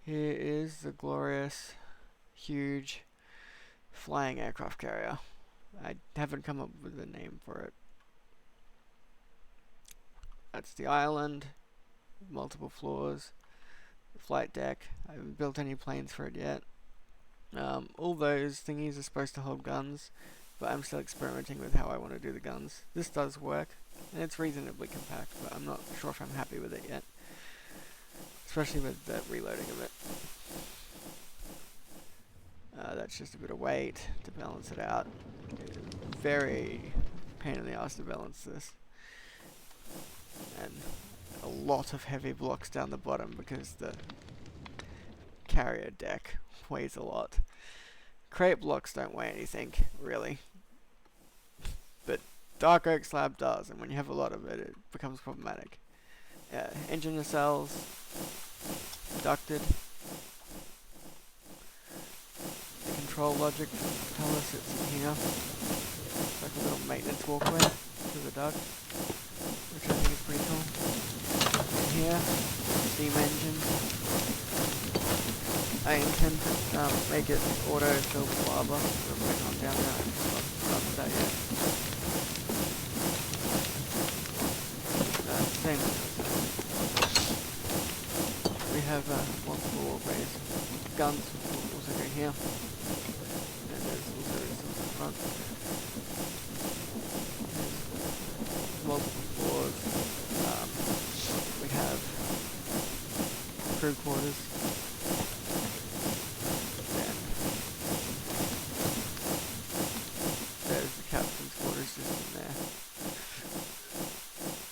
Here is the glorious, huge, flying aircraft carrier. I haven't come up with a name for it. That's the island, multiple floors, the flight deck. I haven't built any planes for it yet. All those thingies are supposed to hold guns, but I'm still experimenting with how I want to do the guns. This does work, and it's reasonably compact, but I'm not sure if I'm happy with it yet. Especially with the reloading of it. That's just a bit of weight to balance it out. Very pain in the ass to balance this. And a lot of heavy blocks down the bottom because the carrier deck weighs a lot. Crate blocks don't weigh anything, really. But dark oak slab does, and when you have a lot of it, it becomes problematic. Engine nacelles, ducted. The control logic propeller sits in here. It's like a little maintenance walkway to the duct, which I think is pretty cool. In here, steam engine. I intend to make it auto fill with lava. We're working on down there. I haven't started that yet. Same. We have multiple walkways. Guns will also go here. And there's also some in front. There's multiple floors. We have crew quarters. And there's the captain's quarters just in there.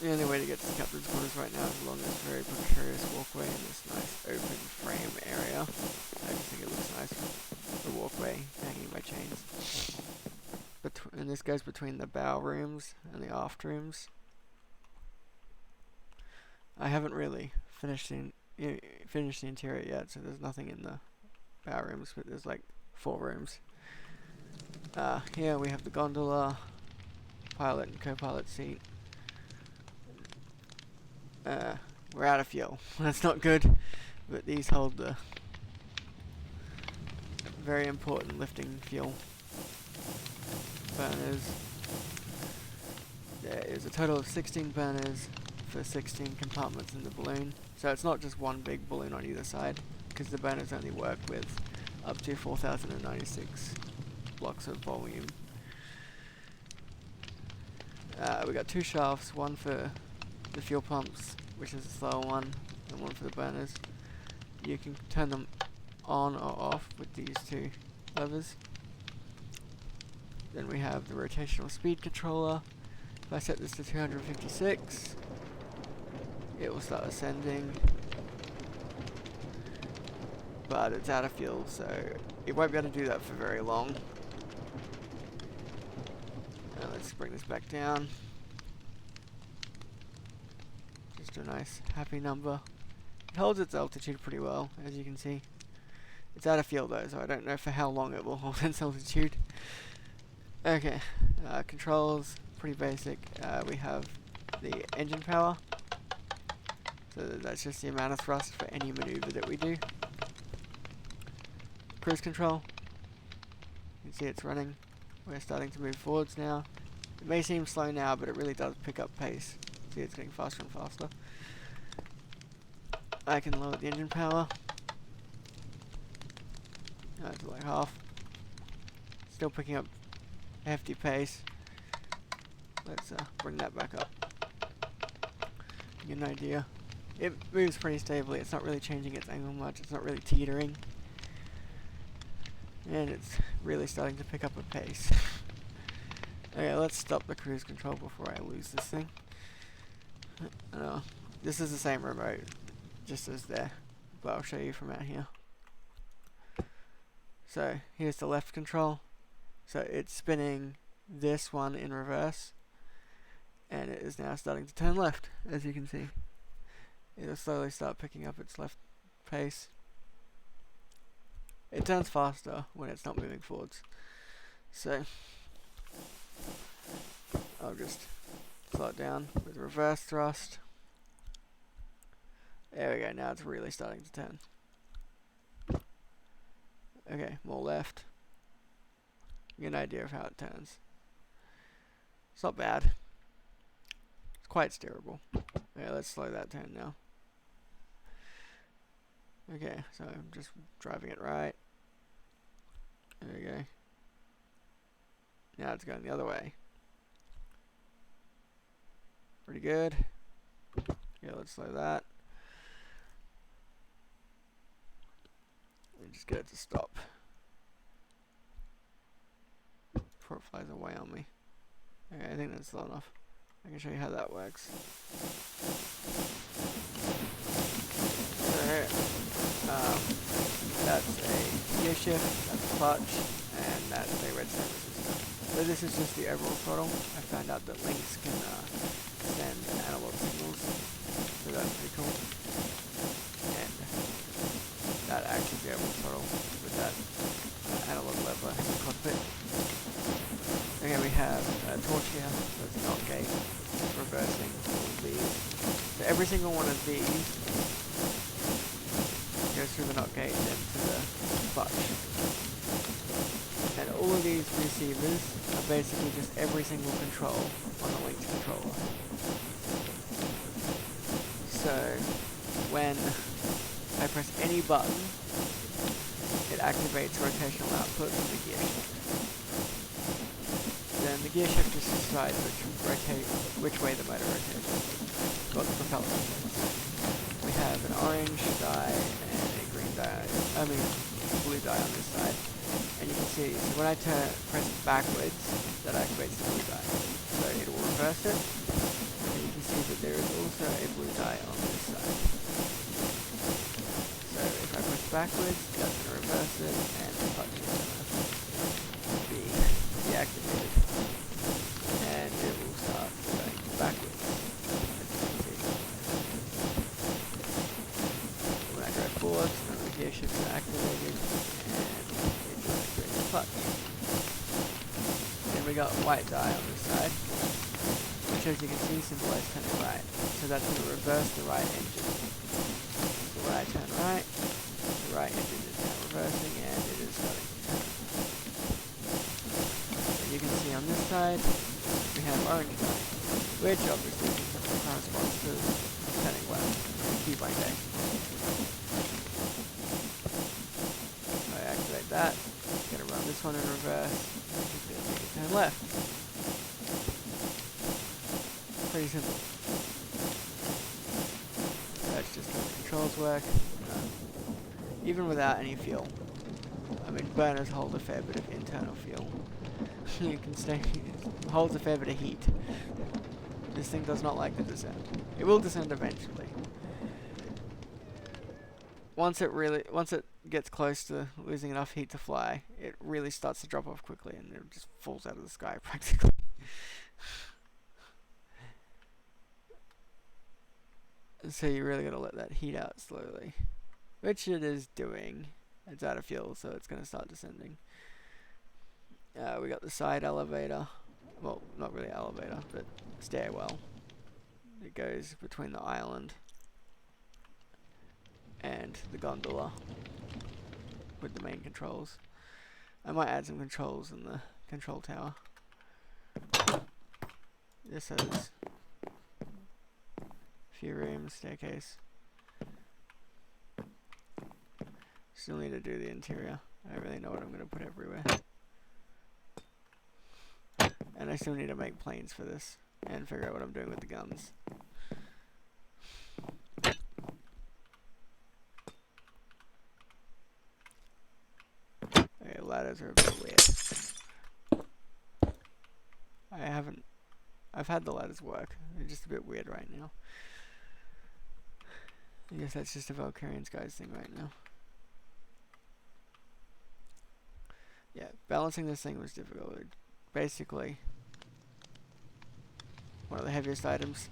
The only way to get to the captain's quarters right now is along this very precarious walkway in this nice open frame area. I just think it looks nice, the walkway hanging by chains. And this goes between the bow rooms and the aft rooms. I haven't really finished the interior yet, so there's nothing in the bow rooms, but there's like 4 rooms. Here we have the gondola, pilot and co-pilot seat. We're out of fuel. That's not good, but these hold the very important lifting fuel. Burners. There is a total of 16 burners for 16 compartments in the balloon. So it's not just one big balloon on either side, because the burners only work with up to 4,096 blocks of volume. We got 2 shafts, one for the fuel pumps, which is the slower one, and one for the burners. You can turn them on or off with these 2 levers. Then we have the rotational speed controller. If I set this to 256, it will start ascending, but it's out of fuel, so it won't be able to do that for very long. Now let's bring this back down. Just a nice happy number. It holds its altitude pretty well, as you can see. It's out of fuel though, so I don't know for how long it will hold its altitude. Okay, controls, pretty basic. We have the engine power, so that's just the amount of thrust for any maneuver that we do. Cruise control, you can see it's running. We're starting to move forwards now. It may seem slow now, but it really does pick up pace. See, it's getting faster and faster. I can lower the engine power to like half. Still picking up a hefty pace. Let's bring that back up. Get an idea. It moves pretty stably. It's not really changing its angle much. It's not really teetering. And it's really starting to pick up a pace. Okay, let's stop the cruise control before I lose this thing. This is the same remote, just as there, but I'll show you from out here. So here's the left control. So it's spinning this one in reverse, and it is now starting to turn left, as you can see. It'll slowly start picking up its left pace. It turns faster when it's not moving forwards. So I'll just slow it down with reverse thrust. There we go, now it's really starting to turn. Okay, more left. Get an idea of how it turns. It's not bad. It's quite steerable. Okay, let's slow that down now. Okay, so I'm just driving it right. There we go. Now it's going the other way. Pretty good. Yeah, let's slow that. And just get it to stop before it flies away on me. Okay, I think that's slow enough. I can show you how that works. So, that's a gear shift, that's a clutch, and that's a redstone resistor. So this is just the overall throttle. I found out that links can send analog signals, so that's pretty cool. And that acts as the overall throttle with that analog lever in the cockpit. Okay, we have a torch here, so it's a NOT gate, reversing all of these. So every single one of these goes through the NOT gate and into the clutch. And all of these receivers are basically just every single control on the linked controller. So when I press any button, it activates rotational output from the gear shift. Then the gear shift just decides which way the motor rotates, what the propeller rotates. We have an orange die and a green die, blue die on this side. And you can see, so when I press it backwards, that activates the blue die. So it will reverse it, and you can see that there is also a blue die on this side. So if I press backwards, that's going to reverse it, and the clutch is going to be deactivated. And it will start going backwards, as you can see. When I go forwards, none of the gear shifts are activated, and it just activates the clutch. Then we got white die on this side, which as you can see symbolized turning right. So that's going to reverse the right engine. So when I turn right, the right engine is now reversing and it is starting to turn. And you can see on this side, we have orange die, which obviously corresponds to turning left, key blank A. So I activate that, gonna run this one in reverse, just gonna make it turn left. Pretty simple. That's just how the controls work. Even without any fuel. I mean, burners hold a fair bit of internal fuel. You can holds a fair bit of heat. This thing does not like to descend. It will descend eventually. Once it gets close to losing enough heat to fly, it really starts to drop off quickly and it just falls out of the sky practically. So you really gotta let that heat out slowly. Which it is doing. It's out of fuel, so it's gonna start descending. We got the side elevator. Well, not really elevator, but stairwell. It goes between the island and the gondola with the main controls. I might add some controls in the control tower. This has a few rooms, staircase. Still need to do the interior. I don't really know what I'm going to put everywhere. And I still need to make planes for this and figure out what I'm doing with the guns. Okay, ladders are a bit weird. I've had the ladders work. They're just a bit weird right now. I guess that's just a Valkyrien Skies thing right now. Yeah, balancing this thing was difficult. Basically, one of the heaviest items.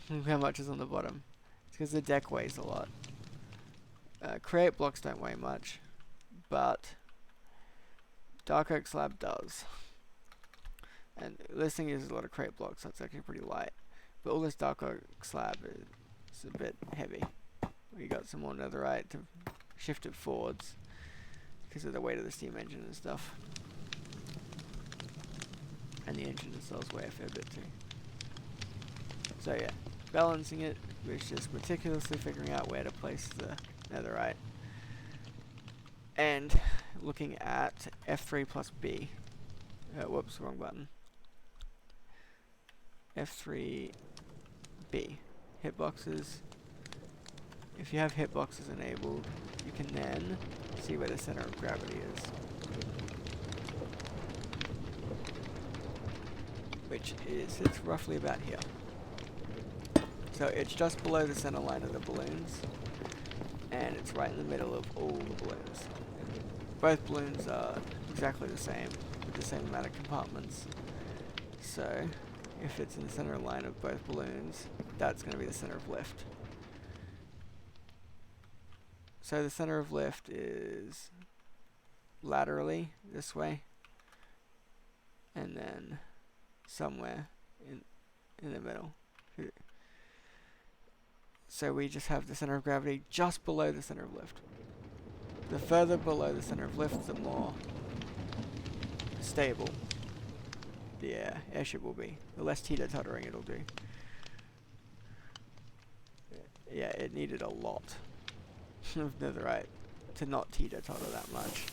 Look how much is on the bottom. It's because the deck weighs a lot. Create blocks don't weigh much, but dark oak slab does. And this thing uses a lot of crate blocks, so it's actually pretty light. But all this dark oak slab is a bit heavy. We got some more netherite to shift it forwards. because of the weight of the steam engine and stuff. And the engine itself weighs a fair bit too. So yeah, balancing it was just meticulously figuring out where to place the netherite. And looking at F3 plus B. Whoops, wrong button. F3B. Hitboxes. If you have hitboxes enabled, you can then see where the center of gravity is. Which sits roughly about here. So it's just below the center line of the balloons, and it's right in the middle of all the balloons. Both balloons are exactly the same, with the same amount of compartments. So if it's in the center line of both balloons, that's going to be the center of lift. So the center of lift is laterally this way, and then somewhere in the middle. So we just have the center of gravity just below the center of lift. The further below the center of lift, the more stable the airship will be. The less teeter-tottering it'll do. Yeah, it needed a lot of netherite to not teeter-totter that much.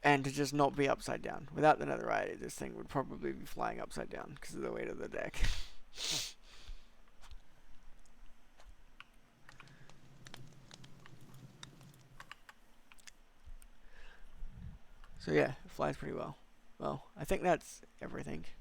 And to just not be upside down. Without the netherite, this thing would probably be flying upside down because of the weight of the deck. So yeah, it flies pretty well. Well, I think that's everything.